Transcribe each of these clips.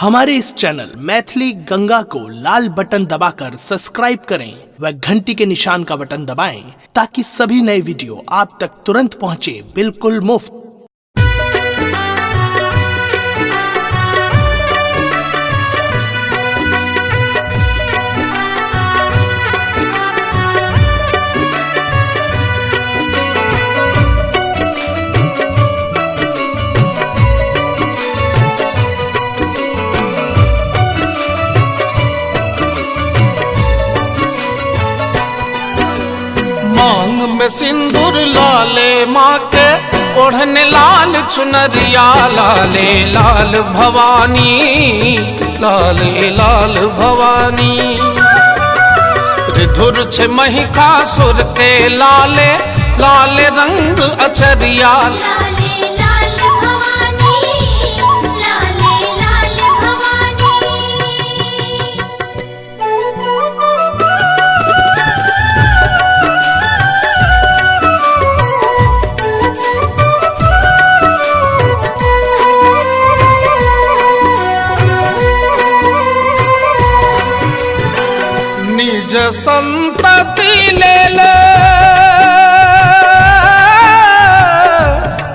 हमारे इस चैनल मैथिली गंगा को लाल बटन दबाकर सब्सक्राइब करें व घंटी के निशान का बटन दबाएं ताकि सभी नए वीडियो आप तक तुरंत पहुंचे बिल्कुल मुफ्त। मांग में सिंदूर लाले माँ के ओढ़ने लाल चुनरिया लाले लाल भवानी लाले लाल भवानी ऋधुर छ महिषासुर के लाले लाल रंग अचरिया निज संतति ले ले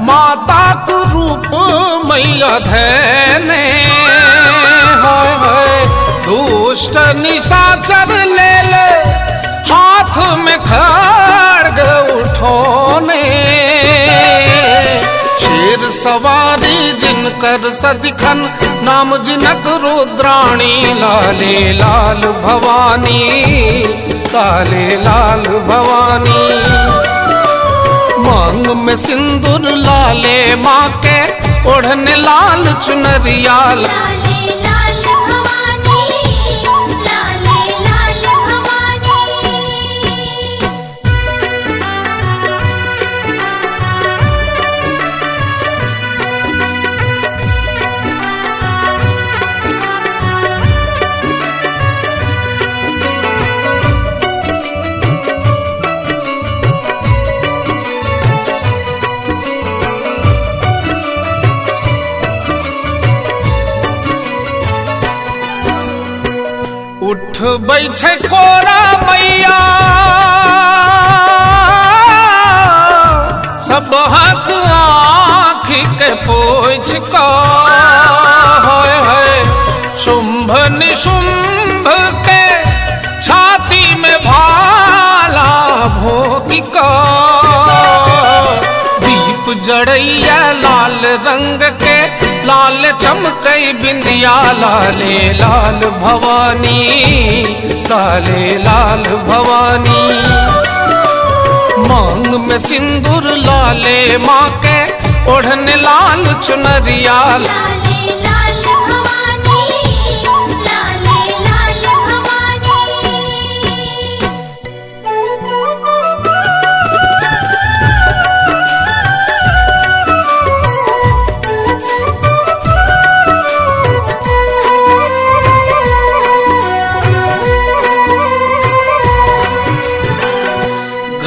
माता को रूप मैया धैने दुष्ट निशाचर ले ले हाथ में खड्ग उठोने शेर सवारी जिनकर सदिखन नाम जिनक रुद्राणी लाले लाल भवानी लाले लाल भवानी मांग में सिंदूर लाले माँ के ओढ़ने लाल चुनरिया उठ बैठे कोरा मैया सब हक आँखि के पोछ का है शुंभ निशुंभ के छाती में भाला भोगी का दीप जड़ैया लाल रंग के लाल चमकई बिंदिया लाले लाल भवानी लाले लाल भवानी मांग में सिंदूर लाले माँ के ओढ़ने लाल चुनरिया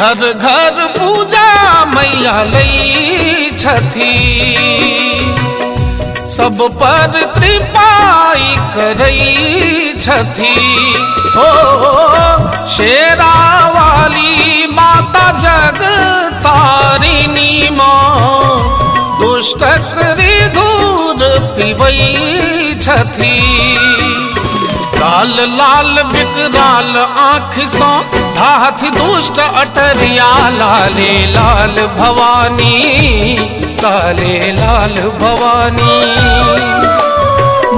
घर घर पूजा मैया लई छथी सब पर कृपाई करई छथी हो शेरा वाली माता जग तारिणी माँ दुष्ट करी दूर पिबई छथी लाल लाल विकराल आँख सो ढाथ दुष्ट अटरिया लाले लाल भवानी लाले लाल भवानी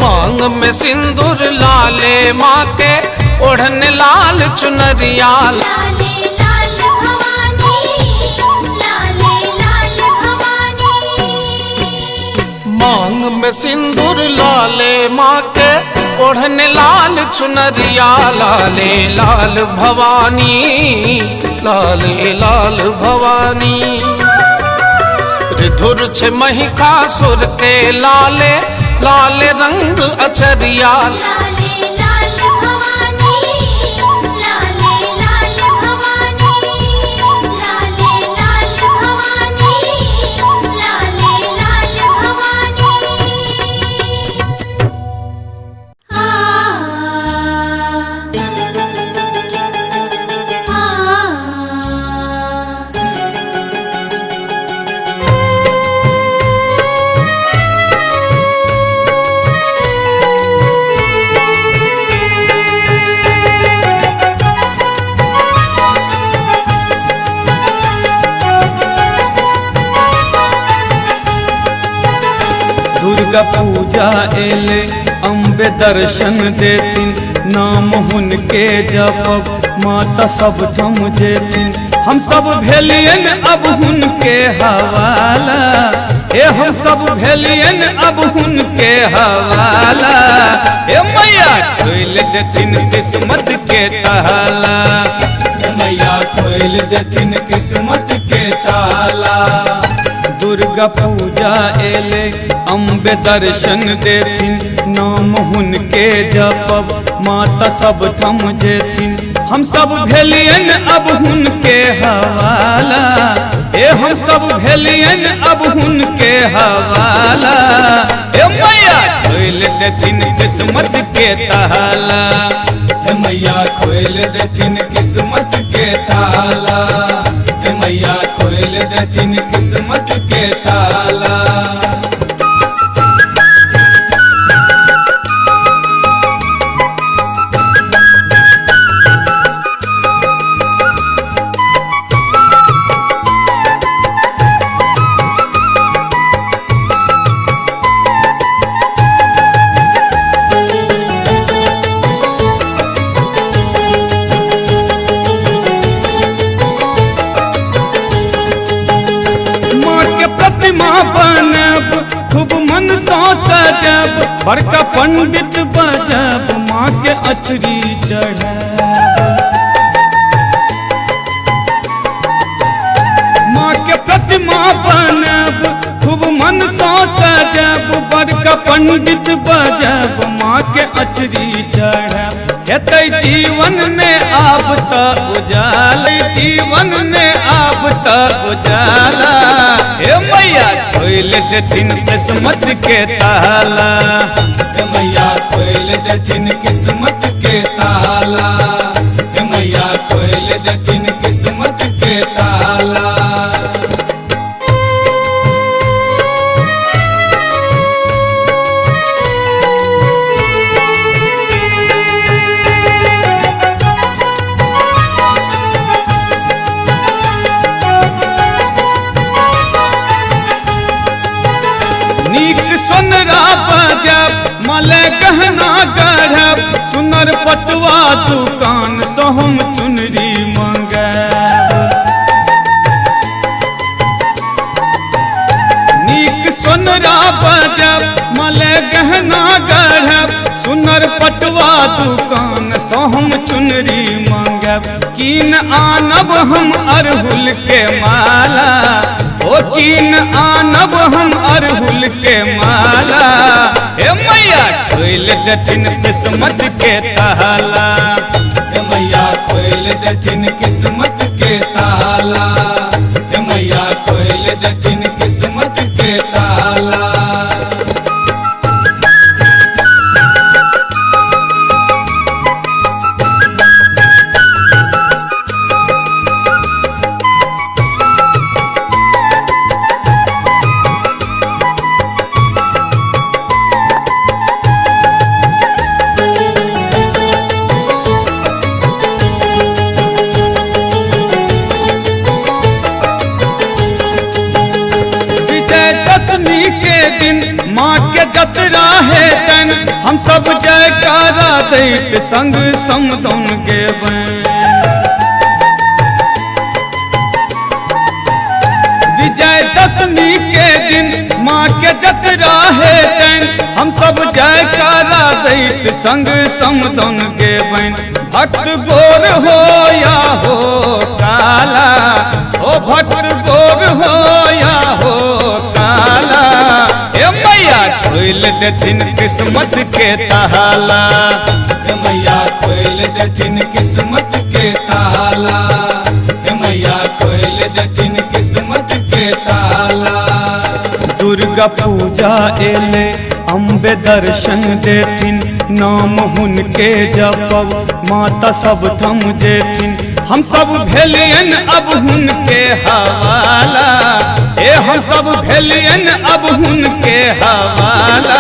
मांग में सिंदूर लाले माँ के ओढ़ने लाल चुनरिया मांग में सिंदूर लाले माँ के ओढ़ने लाल चुनरिया लाले लाल भवानी लाले लाल भवानी ऋधुर छ महिषासुर के लाले लाल रंग अचरिया दुर्गा पूजा एले अम्बे दर्शन देथिन, नाम हुनके जपब माता सब थम जेथिन। हम सब भेलियन अब हुनके हवाला, ए हम सब भेलियन अब हुनके हवाला। ए मैया खोल देथिन किस्मत के ताला, मैया खोल देथिन किस्मत के ताला। दुर्गा पूजा एले अम्बे दर्शन देथिन, नाम हुनके जपब माता सब थम जेथिन। हम सब भेलियन अब हुनके हवाला, ए हम सब भेलियन अब हुनके हवाला। ए मैया खोल देथिन किस्मत के ताला, मैया खोल देथिन किस्मत के ताला। मैया खोल देथिन किस्मत के ताला। खूब मन सो सजब, बड़का पंडित बजब, माँ के अचरी चढ़ब। माँ के प्रतिमा बनब, खूब मन सो सजब, बड़का पंडित बजब, माँ के अचरी चढ़ब। हेतै जीवन में आब त उजाला, जीवन में आब त उजाला। हे मैया खोल देथिन किस्मत के ताला, मैया खोल देथिन किस्मत के ताला। मैया खोल देथिन किस्मत के ताला। सोनरा बजब, माले गहना गढ़ब, सुनर पटुआ दुकान से हम चुनरी मंगब। नीक सोनरा बजब, माले गहना गढ़ब, सुनर पटुआ दुकान से हम चुनरी मंगब। कीन आनब हम अरहुल के माला, ओ कीन आनब हम अरहुल के माला। हे मैया खोल देथिन किस्मत के ताला, मैया खोल देथिन किस्मत के ताला। मैया खोल देथिन किस्मत के ताला। माँ के जतरा है तन, हम सब जयकारा दैत संग समदन गेबन। विजयदशमी के दिन माँ के जतरा है तन, हम सब जयकारा दैत संग समदन गेबन। भक्त गोर हो या हो काला, ओ भक्त गोर हो या हो काला। मैया खोल देथिन किस्मत के ताला, मैया खोल देथिन किस्मत के ताला। मैया खोल देथिन किस्मत के ताला। दुर्गा पूजा एले अम्बे दर्शन देथिन, नाम हुनके जपब माता सब थम जेथिन। हम सब भेलियन अब हुनके हवाला, ए हम सब भेलियन अब हुनके हवाला।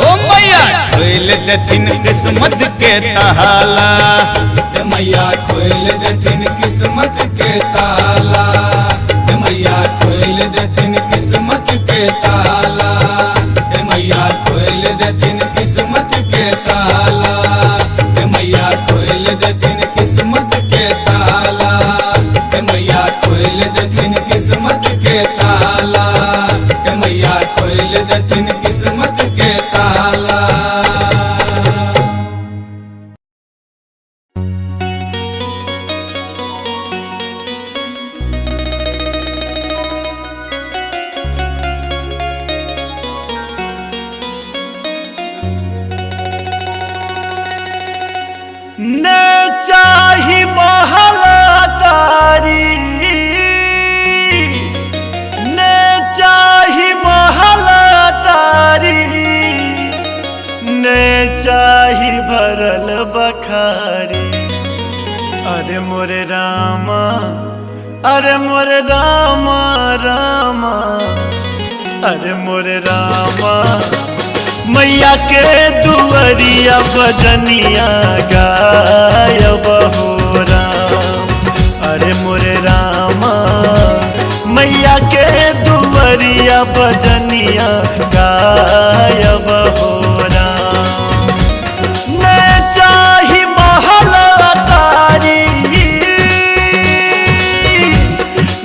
ओ मैया खोल देथिन किस्मत के ताला, मैया खोल देथिन किस्मत के ताला। मैया खोल देथिन किस्मत के ताला। मैया के ताला, हे मैया खोल देथिन किस्मत के ताला, हे मैया खोल देथिन किस्मत के ताला, हे मैया खोल देथिन किस्मत के ताला। न चाही महल अटारी, न चाही महल अटारी, न चाही भरल बखारी। अरे मोरे रामा, अरे मोरे रामा रामा, अरे मोरे रामा, मैया के दुआरिया भजनिया गायब हो राम। अरे मोरे रामा, मैया के दुआरिया भजनिया गायब हो राम। न चाही महल अटारी,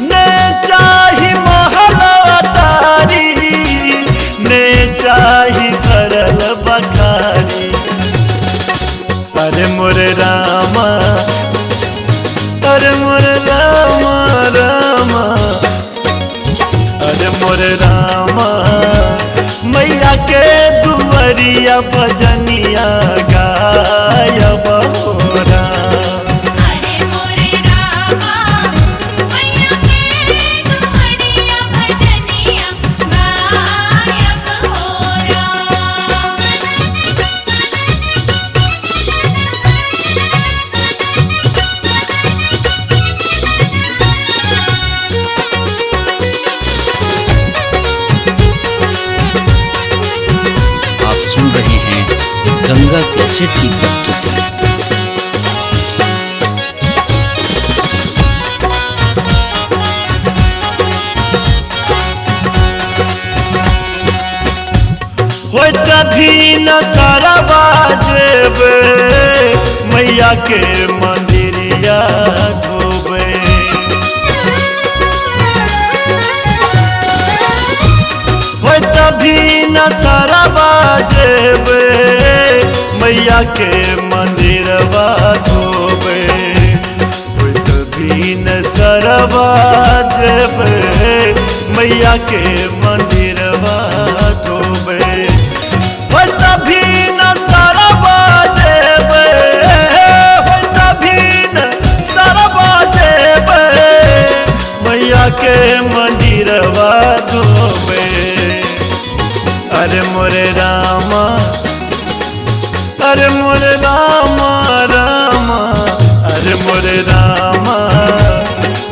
न चाही महल अटारी, न चाही भरल बखारी। अरे मोरे रामा, अरे मोरे रामा रामा, अरे मोरे रामा, मैया के दुआरिया भजनिया गायब हो राम। अरे मोरे रामा, मैया के दुआरिया भजनिया गायब हो राम। आप सुन रहे हैं गंगा कैसेट की प्रस्तुति। हो तभी न सारा बाजेबे, मैया के मंदिरिया धोबे। हो तभी न सारा बाजेबे, मैया के मंदिरवा धोबे। हो तभी न सारा बाजेबे, मैया के मंदिरवा धोबे। हो तभी न सारा बाजेबे, हो तभी न सारा बाजेबे, मैया के मंदिरवा धोबे। अरे मोरे रामा, अरे मोरे रामा रामा, अरे मोरे रामा,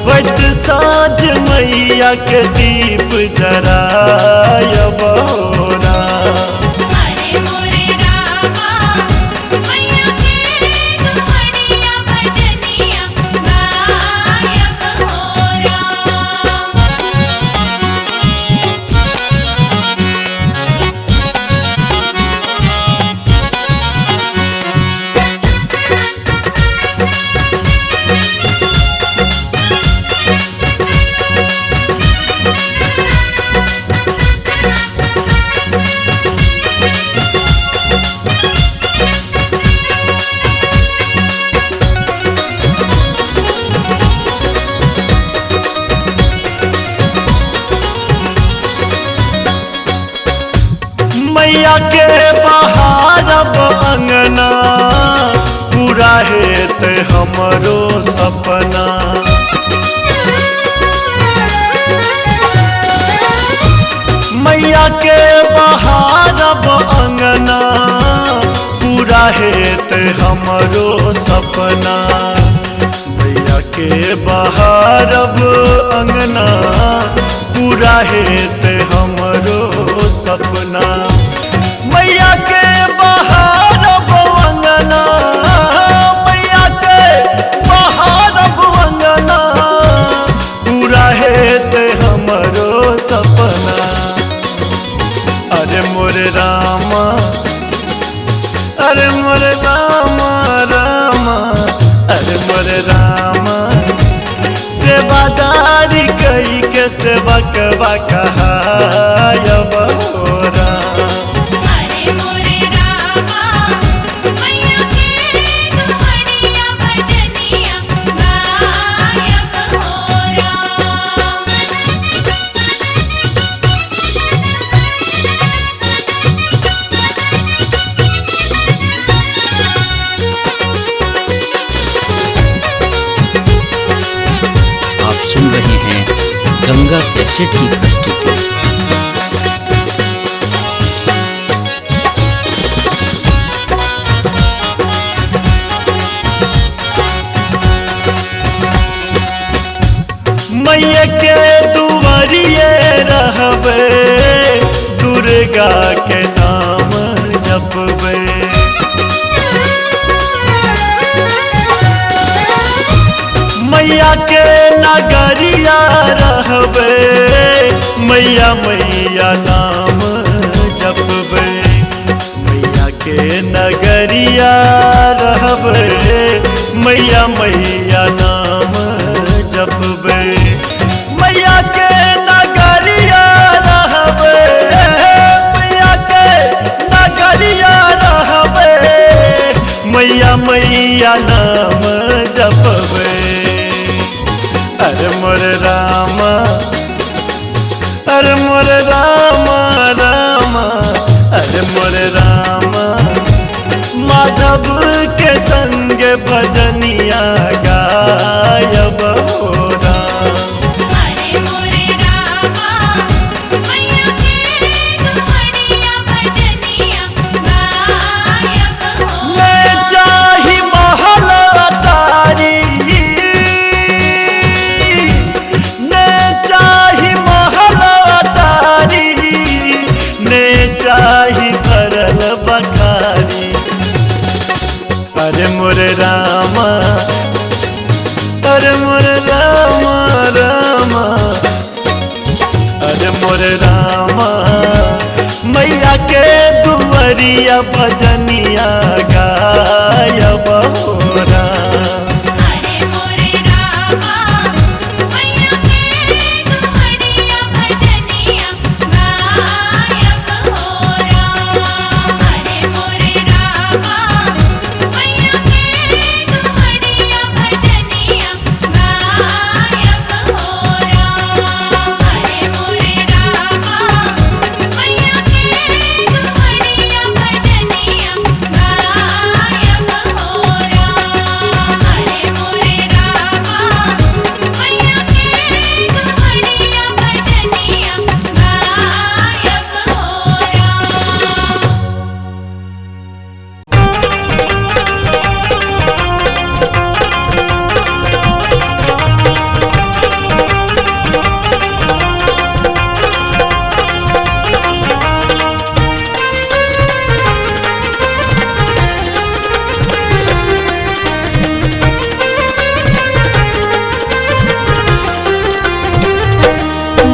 वैत साँझ मैया के दीप जरायब हो राम। अरे मोरे रामा, मैया के दुआरिया भजनिया गायब हो राम। मैया के बहारब अंगना, पूरा हेत हमरो सपना। मैया के बहारब अंगना, पूरा हेत हमरो सपना। मैया के बहारब अंगना, पूरा हेत हमरो सपना। मैया के बहारब अंगना, मैया के बहारब अंगना, पूरा हेत हमरो सपना। अरे मोरे रामा, अरे मोर रामा रामा, अरे मोर रामा, सेवादारी कई के सेवक कहायब हो राम। अरे मोरे रामा मैया के दुआरिया भजनिया गायब हो राम। आप सुन रहे हैं गंगा कैसेट की प्रस्तुति। मैया के दुआरिये रहबे, दुर्गा के नाम जपबे। मैया के नगरिया रहबे, मैया मैया नाम जपबे। मैया के नगरिया रहबे, मैया मैया नाम जपबे। मैया के नगरिया रहबे, मैया के नगरिया रहबे, मैया मैया नाम जपबे। अरे मोर रामा, अरे मोर रामा रामा, अरे मोर रामा, माधव के संग भजनिया गायब हो राम। अरे मोरे रामा मैया के दुआरिया भजनिया गायब हो ले चाही महल अटारी, ले चाही महल अटारी, ले चाही भरल बखारी। अरे मोर रामा, अरे मोर रामा रामा, अरे मोर रामा, मैया के दुआरिया भजनिया गायब हो राम। अरे मोरे रामा मैया के दुआरिया भजनिया गायब हो राम। अरे मोरे रामा मैया के दुआरिया भजनिया गायब हो राम। अरे मोरे रामा मैया के दुआरिया भजनिया गायब हो राम। अरे मोरे रामा मैया के दुआरिया भजनिया गायब हो राम।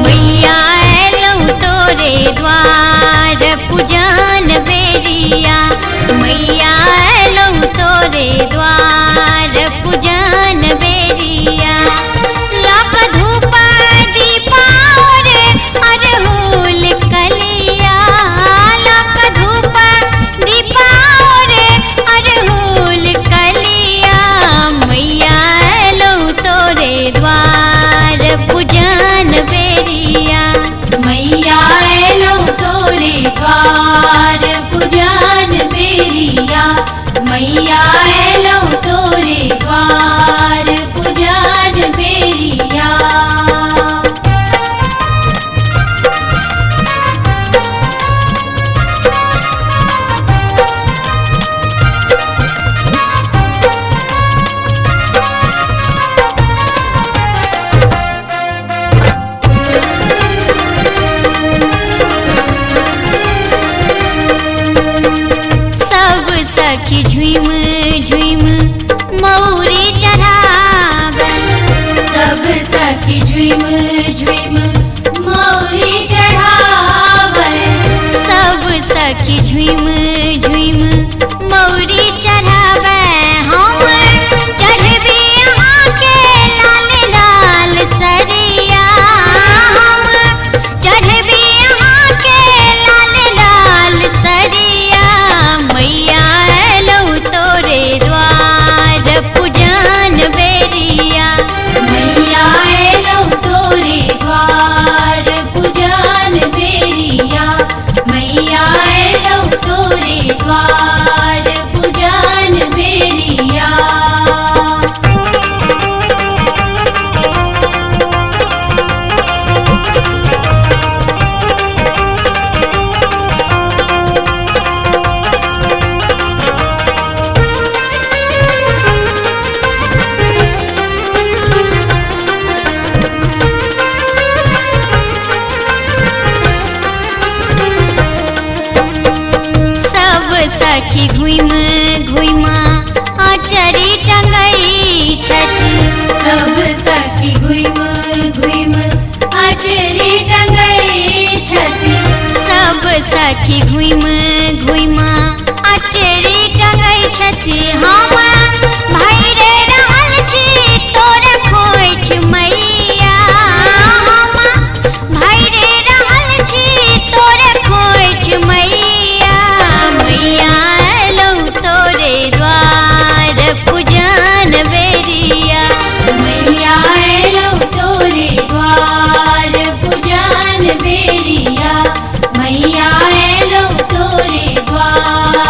मैया एलौ तोरे द्वार पूजन बेरिया। मैया एलौ तोरे द्वार पूजन बेरिया। लाख धूप दीपा रे अरहुल कलिया। लाख धूप दीपा रे अरहुल कलिया। मैया एलौ तोरे द्वार पूजन बेरिया। मैया एलौ तोरे द्वार पूजन बेरिया। मैया एलौ तोरे द्वार पूजन बेरिया। सब सखी झुम झुम मौरी चढ़ावे। सब सखी झुम झुम मौरी चढ़ावे। सब सखी झुम झुम सखी घुम घुम आचरी टंगई छथि सब सखी घुम घुम आचरी टंगई छथि सब सखी घुम घुम आचरी टंगई छथि हम भाई रे रहल छी तोरा खोइछ मैया हम भाई रे रहल छी तोरा खोइछ मैया मैया एलौ तोरे द्वार पूजन बेरिया मैया एलौ तोरे द्वार पूजन बेरिया मैया एलौ तोरे द्वार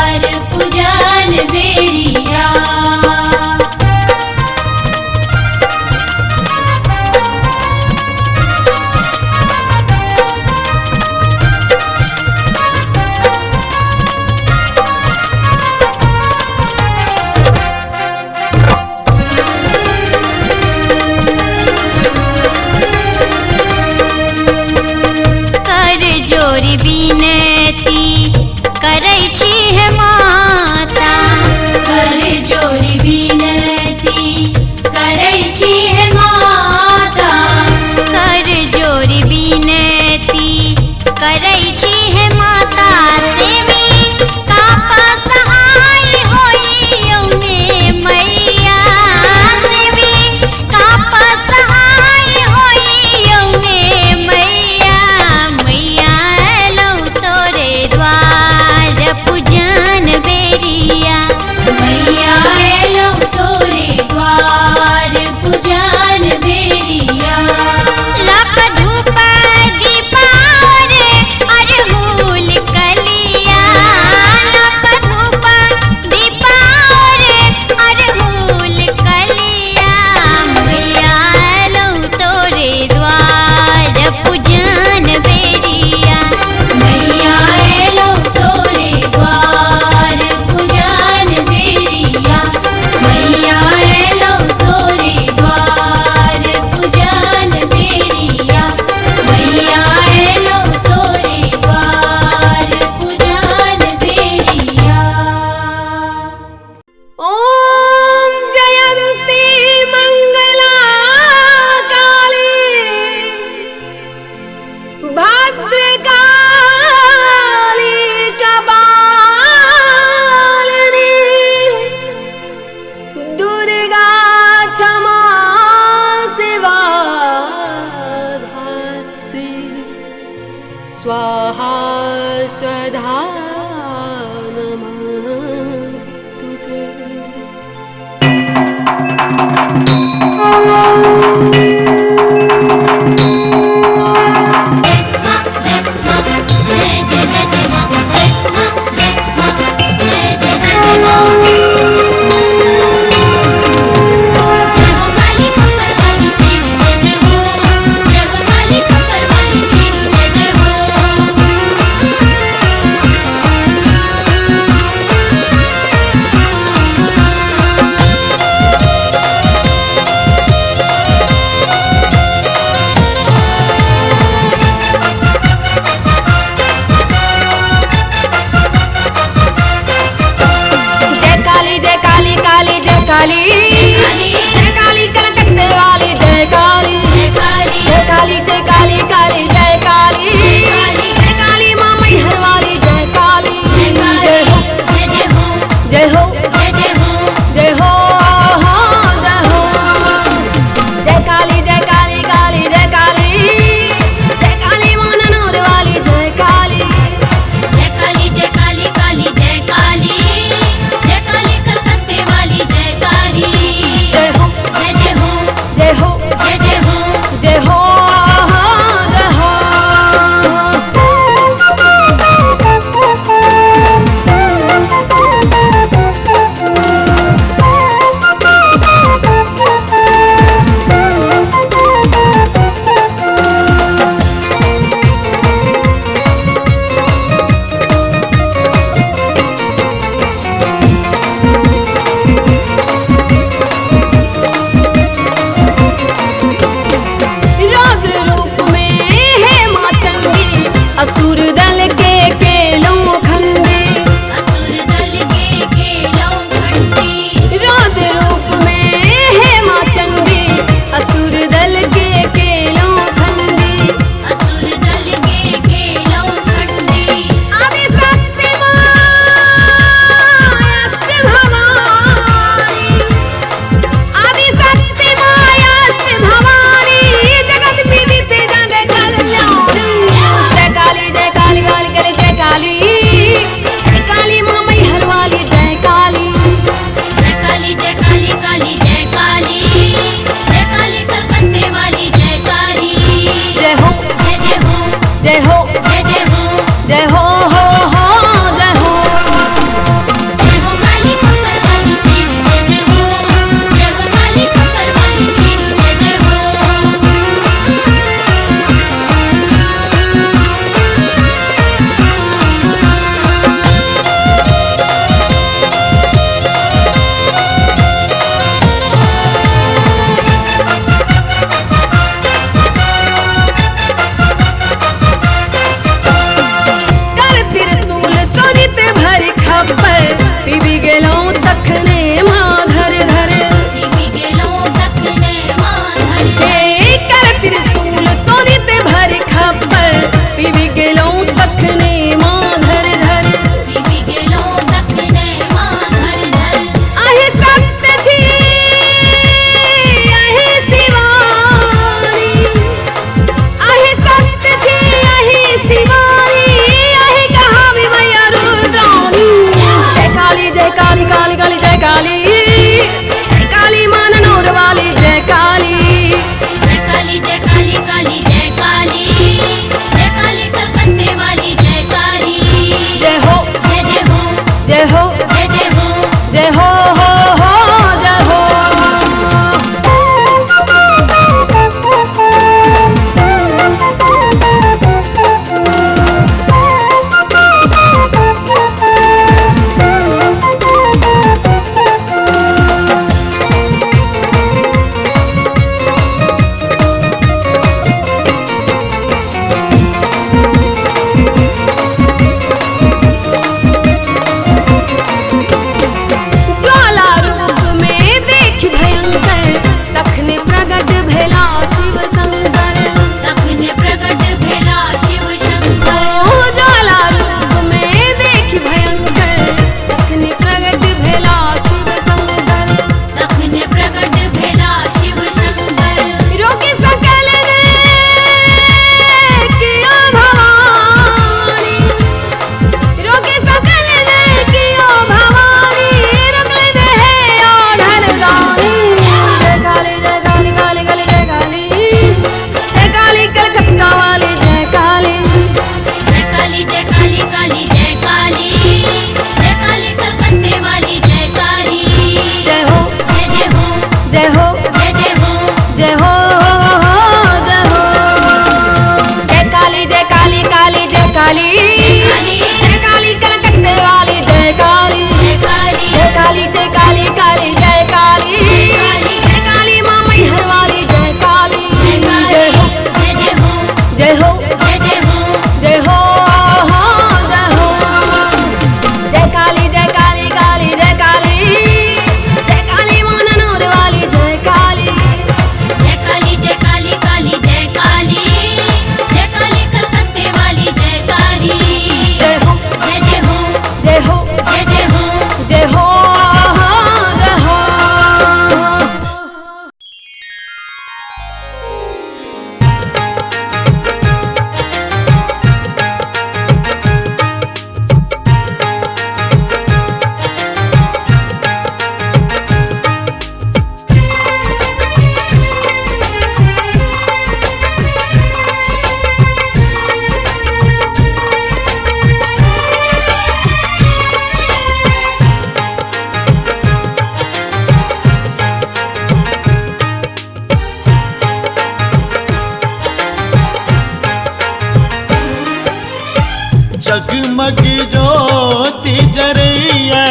जगमग ज्योति जरैया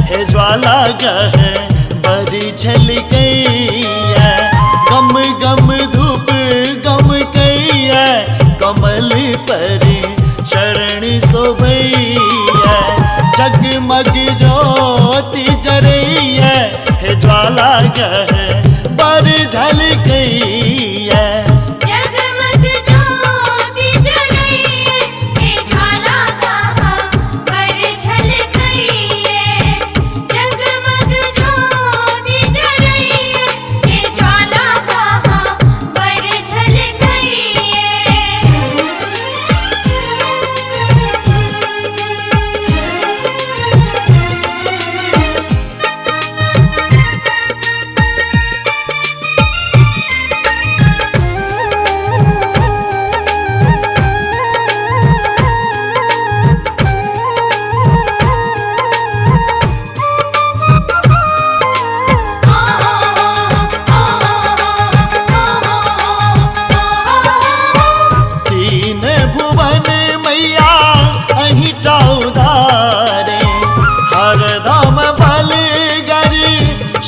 हे ज्वाला गह बरी झल गई है। गम गम धूप गम कैया कमल पर चरण सोभैया। जगमग ज्योति जरैया हे ज्वाला गह बर झल गई है। जगमग ज्योति जरैया हे ज्वाला गह बर झल गई है। जगमग ज्योति जरैया हे ज्वाला गह बर झल गई है। तीन भुवन मैया अहिटा उधारे हरदम बल गरी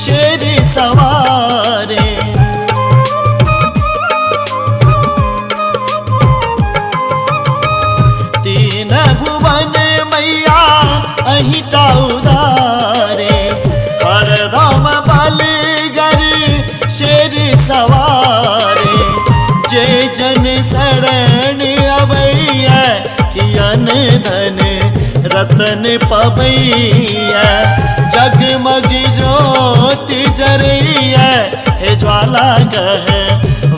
शेर सवारे। तीन भुवन मैया अहिटा उधारे हरदम बल गरी शेर सवारे। जे जन शरण अबैया कियन धन रतन पबैया। जगमग ज्योति जरैया हे ज्वाला गह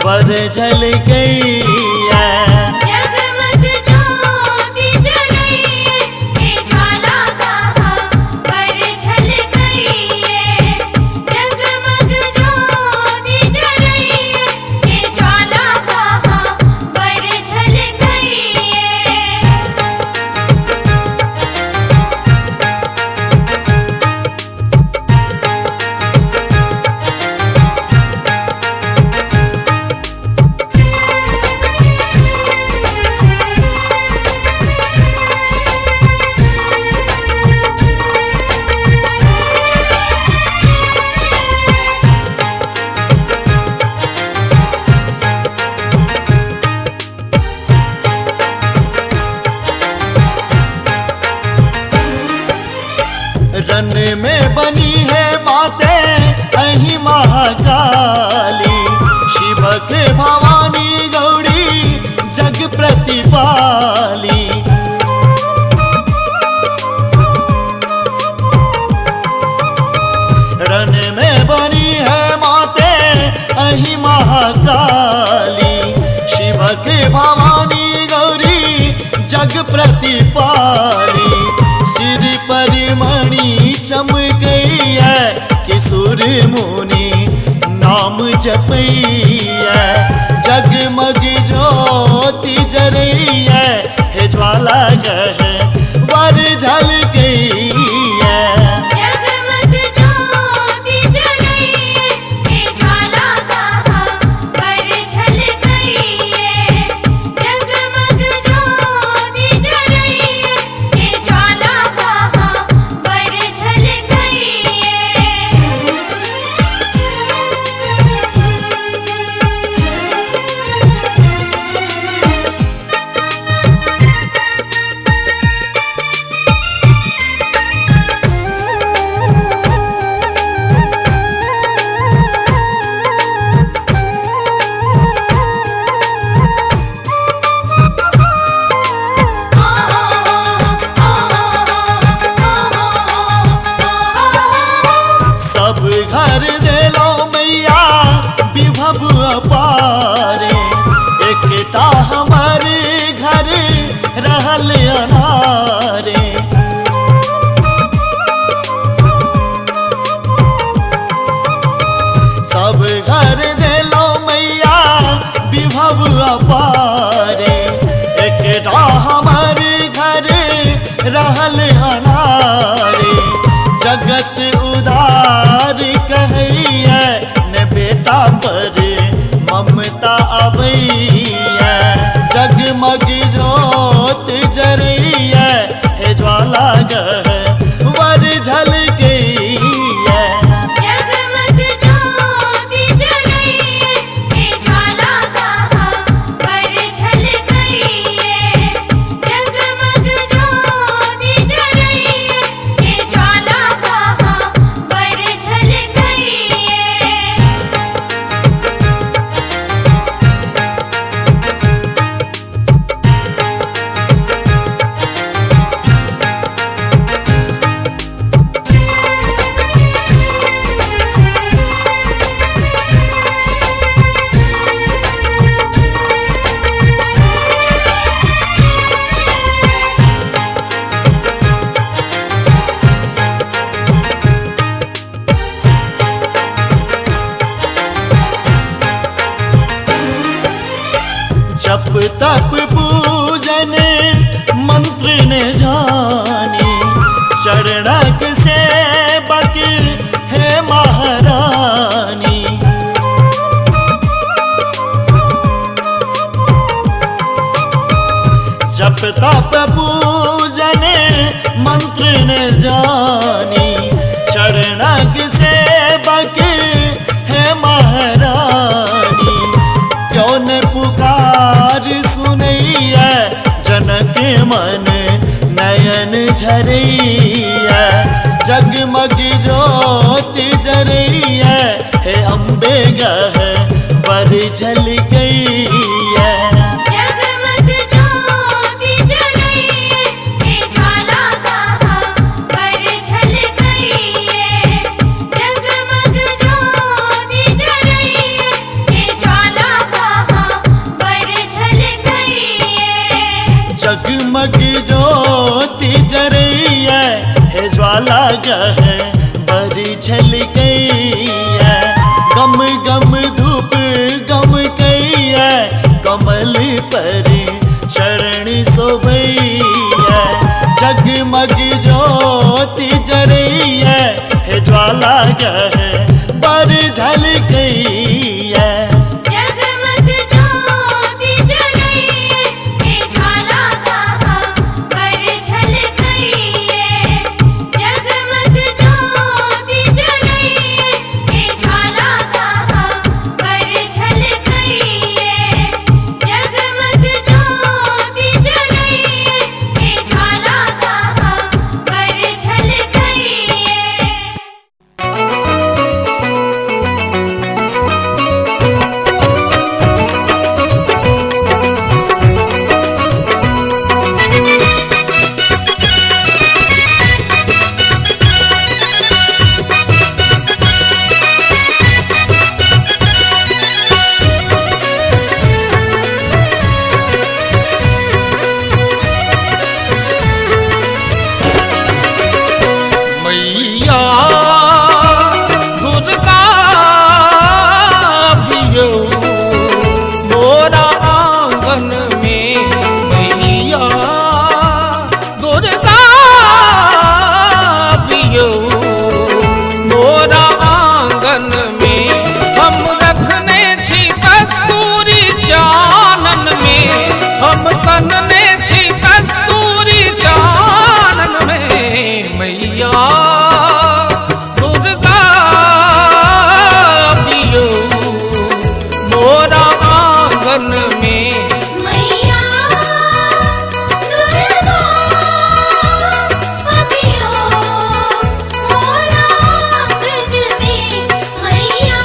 वर झल गई है। जगमग ज्योति जरैया हे ज्वाला गह बर झल गई है। जगमग ज्योति जरैया हे ज्वाला गह बर झल गई है। रन में बनी है बातें अहि महाकाली। शिव के भवानी गौरी जग प्रतिपाली। रन में बनी है माते अहि महाकाली। शिव के भवानी गौरी जग प्रतिपाली। सिर पर मणि चमकई है कि सुर मुनि नाम जपैया। जगमग ज्योति जरैया हे ज्वाला गह वर झल गई है। जगमग ज्योति जरैया हे ज्वाला गह बर झल गई है। जगमग ज्योति जरैया हे ज्वाला गह बर झल गई है। सब घर देलो मैया विभव अपारे। एकटा हमारे घर रहल अनारे। सब घर देलो मैया विभव अपारे। एकटा हमारे घर रहल अनारे। जगत उदार कहैया न बेटा पर ममता अबैया। जगमग ज्योत जरैया तप पूजन मंत्र ने जानी, शरणक सेवक है महारानी। जप तप पूजन मंत्र ने जानी, शरणक सेवक है महारानी। क्यों न पुकार सुनैया जनक मन नयन झरैया। जगमग ज्योति जरैया हे अम्बे गह बर झलकैया। जगमग ज्योति जरैया हे ज्वाला कहाँ पर झलकैया। जगमग ज्योति जरैया हे ज्वाला कहाँ पर झलकैया। जगमग ज्योति जरैया हे ज्वाला गह बर झलकैया। गम गम धूप गम कैया, कमल पर शरण सोभैया। जगमग ज्योति जरैया हे ज्वाला गह बर झलकैया। जगमग ज्योति जरैया हे ज्वाला कहाँ पर झलकैया। जगमग ज्योति जरैया हे ज्वाला कहाँ पर झलकैया। जगमग ज्योति जरैया हे ज्वाला कहाँ पर झलकैया। मैया दुर्गा पियो मोरा आंगन में। मैया दुर्गा पियो मोरा आंगन में। हम रखने छी कस्तूरी चानन में, हम सनने छी कस्तूरी चानन में। मैया दुर्गा पियो मोरा आंगन में। मैया दुर्गा पियो मोरा आंगन में। मैया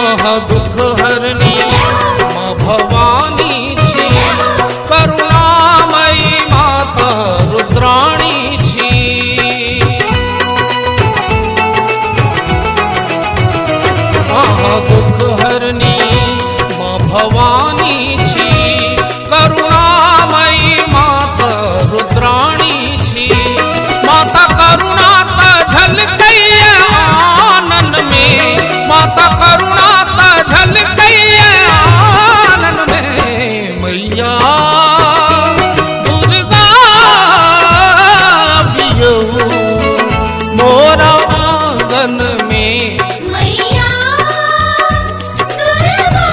आहा दुख हरनी माँ भवानी छी, करुणामयी माता रुद्राणी छी। आहा दुख हरनी माँ भवानी छी, करुणामयी माता रुद्राणी छी। माता करुणा त झलकैया आनन में, माता करुणा त झलकैया आनन में। मैया दुर्गा पियो मोरा आंगन में। मैया दुर्गा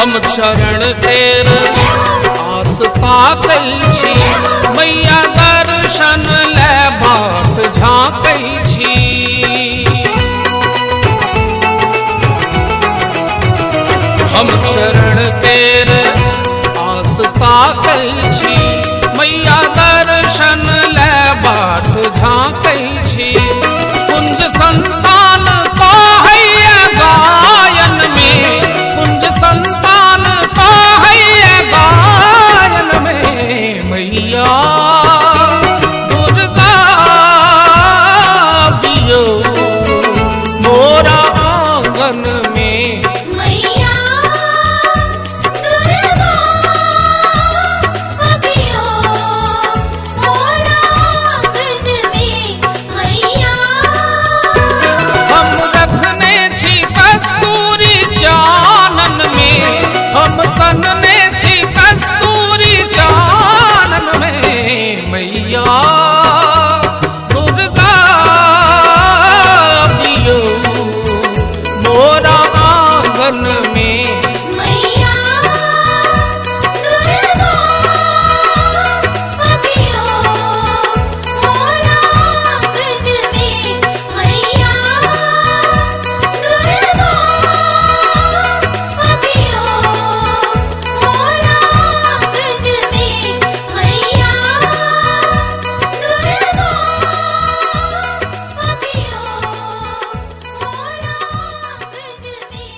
हम चरण तेर आस ताकै छी, मैया दर्शन ले बाट झाँकै छी। हम चरण तेर आस ताकै छी, मैया दर्शन ले बाट झाँकै छी। कुंज संतान कहैया गायन में, कुंज संतान कहैया गायन में, मैया दुर्गा दियो मोरा आंगन में। मैया दुर्गा अभियो मोरा आंगन में। मैया हम रखने छी कस्तूरी चानन में, हम सनने छी कस्तूरी चानन में, मैया दुर्गा पियो मोरा आंगन में। मैया दुर्गा अभियो मोरा आंगन में। मैया दुर्गा अभियो मोरा आंगन में। मैया दुर्गा अभियो मोरा आंगन में।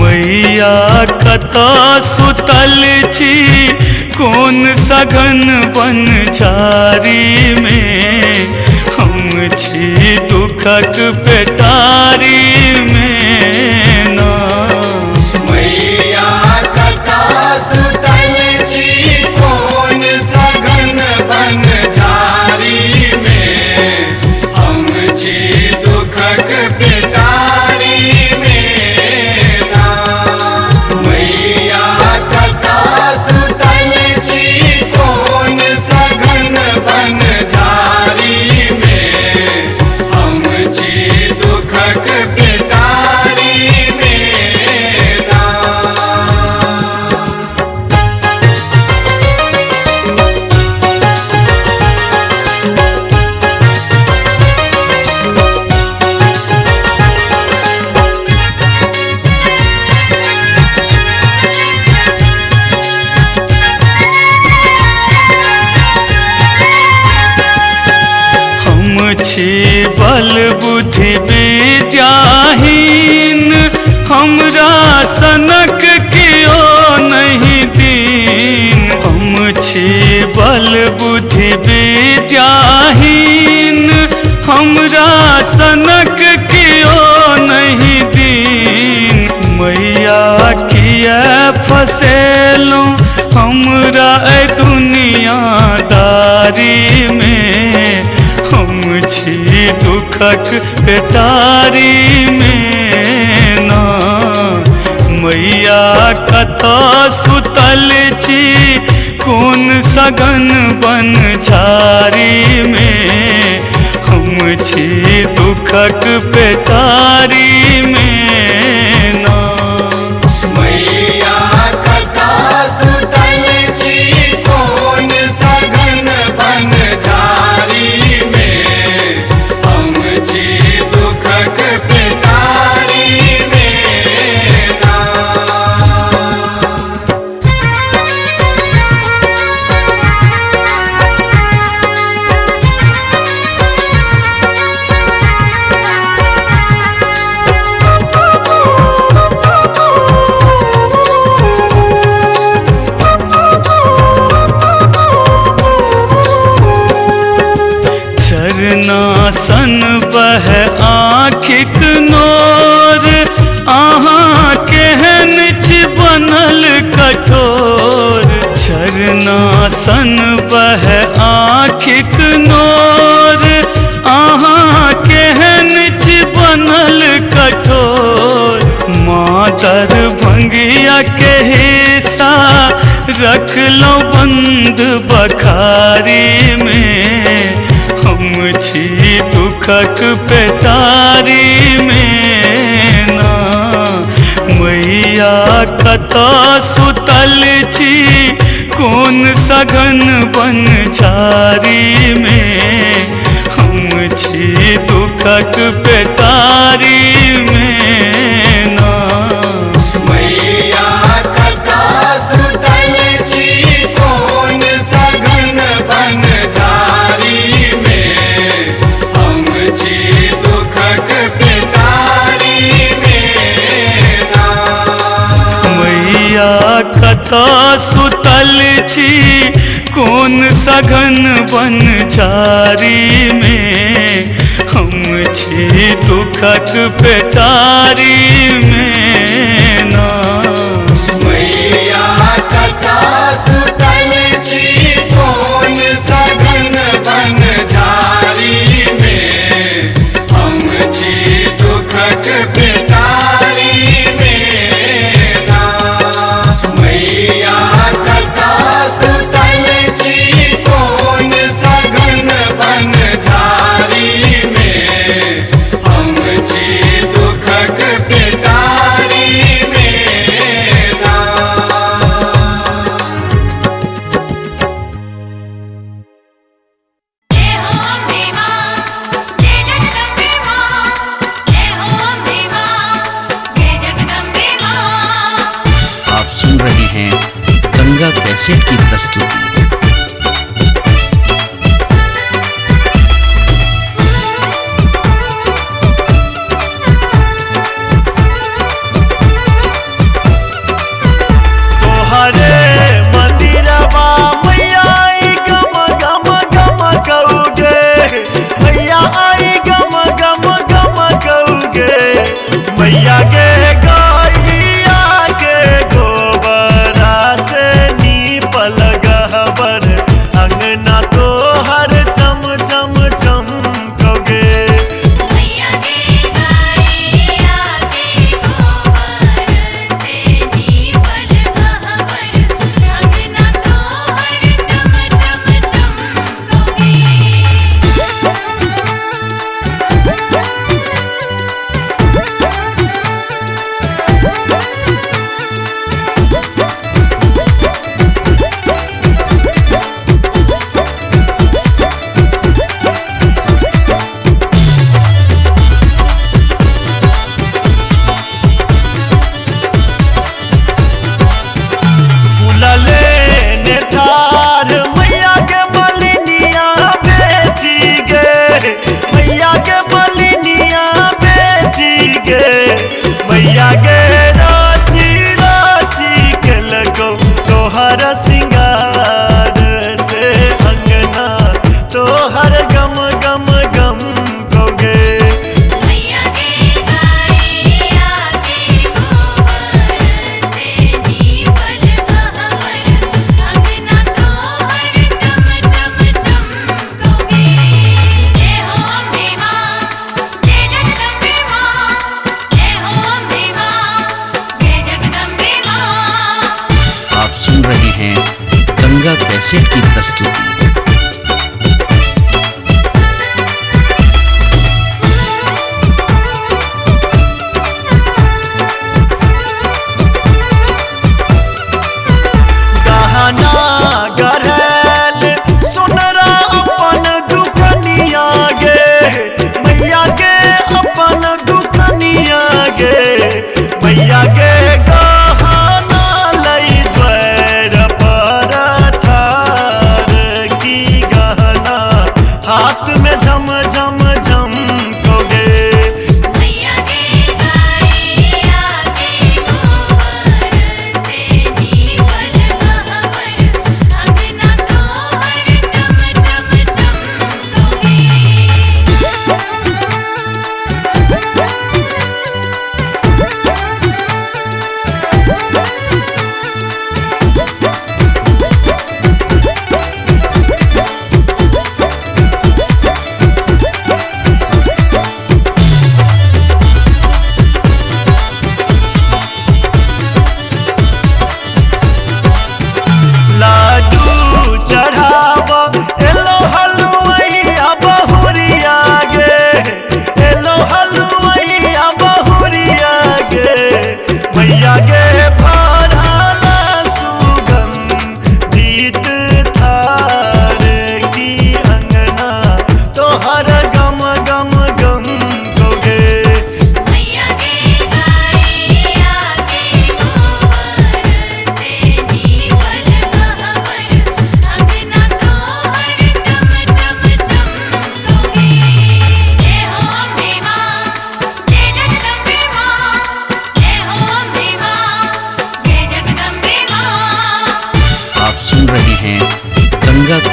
मैया कता सुतल छी कोन सघन बन झारी में, हम छी दुखक पेटारी में ना। मैया कता सुतल छी कोन सघन बन झारी में, हम छी दुखक पिटारी में ना। मैया कता सुतल छी कोन सघन बन झारी में, हम छी दुखक पिटारी में ना। हम छी बल बुद्धि विद्याहीन, हमरा सनक कियो नहीं दीन। हम छी बल बुद्धि विद्याहीन, हमरा सनक कियो नहीं दीन। मैया किया फसेलूं हमरा ऐ दुनियादारी में, हम छी दुखक पेटारी में ना। मैया कता सुतल छी कोन सघन बन झारी में, हम छी दुखक पेटारी में ना। मैया कता सुतल छी कोन सघन बन झारी में, हम छी दुखक पिटारी में ना। के हिस्सा रख लो बंद बखारी में, हम छी दुखक पेटारी में ना। मैया कता सुतल छी कौन सघन बन झारी में, हम छी दुखक पेटारी में ना। मैया कता सुतल छी कौन सघन बन झारी में, हम छी दुखक पेटारी में ना। मैया कता सुतल छी कौन सघन बन झारी में, हम छी दुखक पेटारी में ना। मैया कता सुतल छी कौन सघन बन झारी में, हम छी दुखक पेटारी में ना। मैया कता सुतल छी कौन सघन बन झारी में, हम छी दुखक पेटारी में ना। जय हो अम्बे मां, जय जगदम्बे मां, जय हो अम्बे मां, जय जगदम्बे मां। आप सुन रहे हैं गंगा कैसेट की प्रस्तुति। तोहरे मंदिरवा मैया आई गम गम गम गौगे, मैया आई गम गम गम गौगे। मैया गे गैया के गोबरा से नीपल गहबर, अंगना तोहर चम चम चमकोगे। मैया के गैया के गोबर से नीपल गहबर, अंगना तोहर चम चम चमकोगे। फूलले नेतार मैया के मलिनिया बेची गे, मैया के मलिनिया बेची गे। मैया गे राची राची के लगो तोहर सिंगार से, अंगना तोहर गम गम गम कोगे। मैया के गैया के गोबर से नीपल गहबर, अंगना तोहर चम चम चमकोगे। जय हो अम्बे मां, जय जगदम्बे मां, जय हो अम्बे मां, जय जगदम्बे मां। आप सुन रहे हैं गंगा कैसेट की प्रस्तुति। गहना गढ़ैल सुनरा अपन दुखनिया गे, मैया के अपन दुखनिया गे। मैया के गहना लई द्वार पर ठार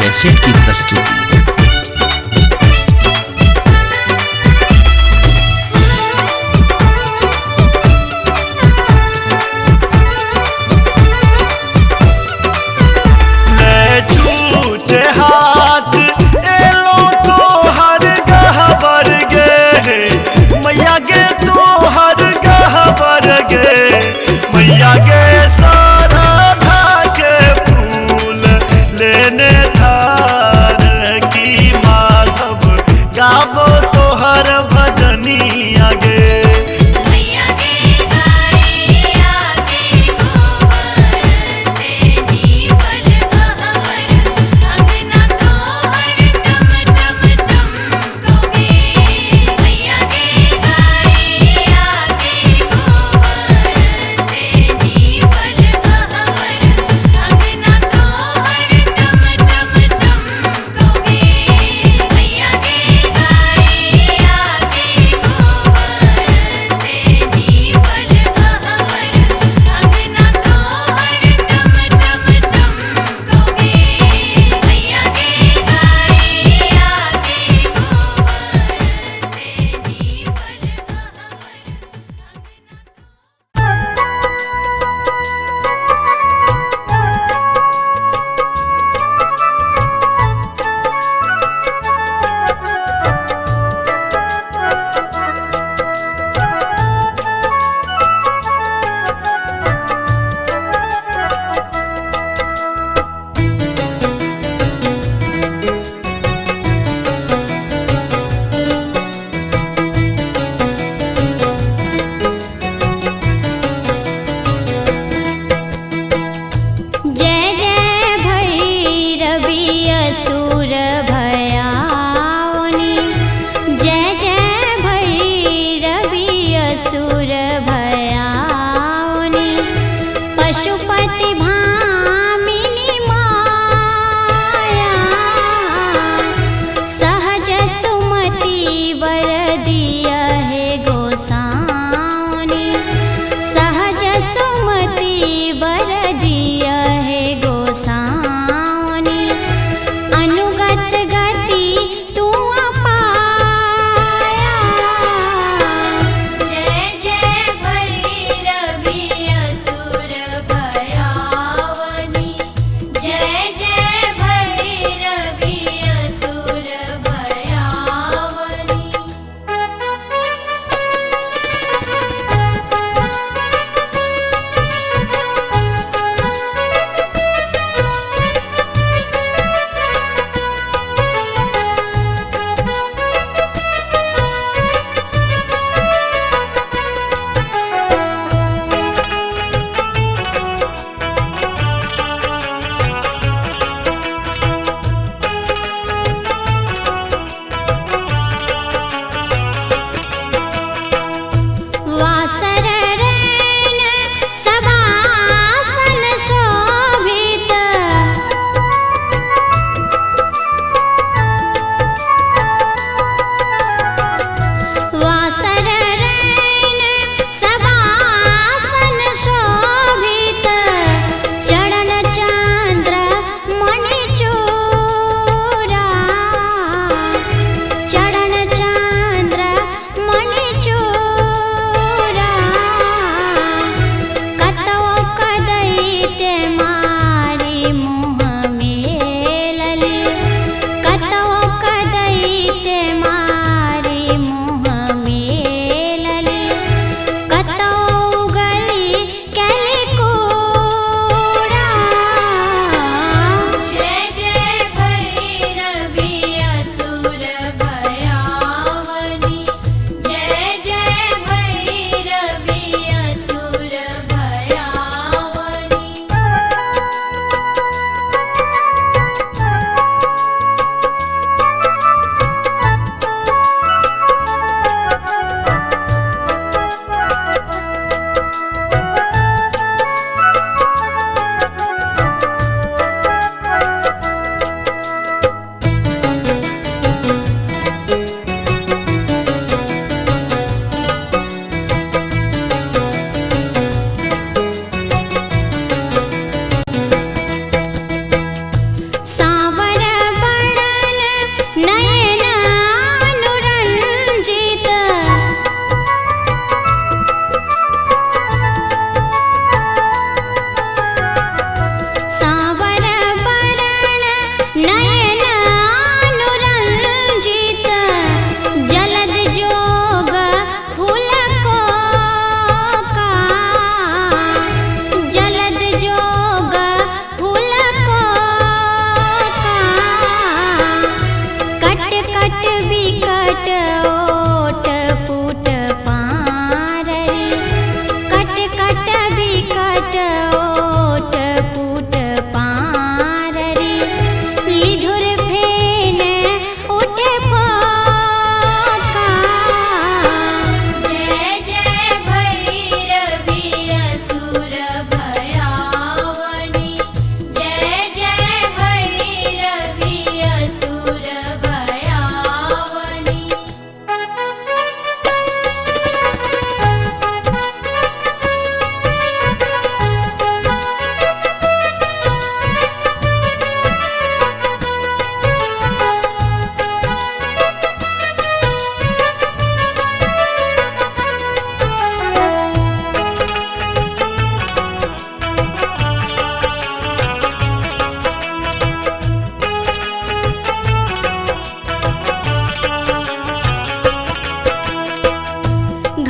कैसेट की प्रस्तुति। हाथ एलो तो हर गहबर गे मैया गे तो हर गहबर गे मैया गे सारा के फूल लेने थार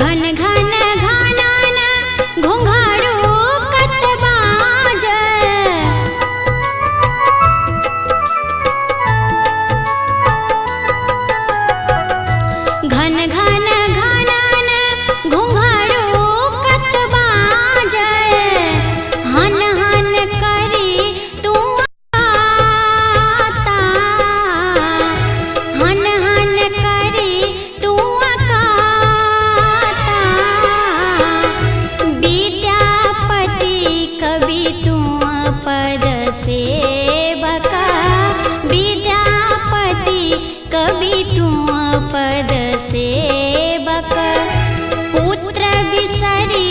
घन घन घनन घुंघरू कत बाज घन घन घनन घुंघरू कत बाज हन हन करी तू आता हन हन करी तू अकाता विद्यापति कवि तू पद सेवक विद्यापति कवि तू पद सेवक पुत्र विसरी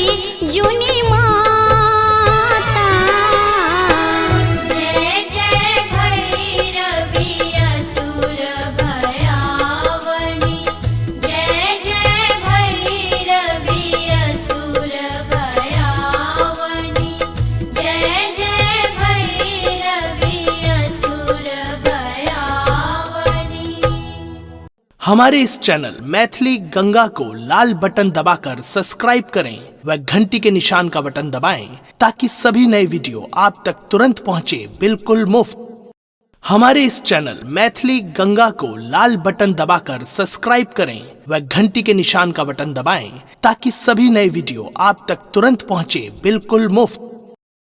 जुनि माता जय जय भैरवी असुर भयावनी जय जय भैरवी असुर भयावनी जय जय भैरवी असुर भयावनी। हमारे इस चैनल मैथिली गंगा को लाल बटन दबाकर सब्सक्राइब करें व घंटी के निशान का बटन दबाएं ताकि सभी नए वीडियो आप तक तुरंत पहुंचे बिल्कुल मुफ्त। हमारे इस चैनल मैथिली गंगा को लाल बटन दबाकर सब्सक्राइब करें व घंटी के निशान का बटन दबाएं ताकि सभी नए वीडियो आप तक तुरंत पहुंचे बिल्कुल मुफ्त।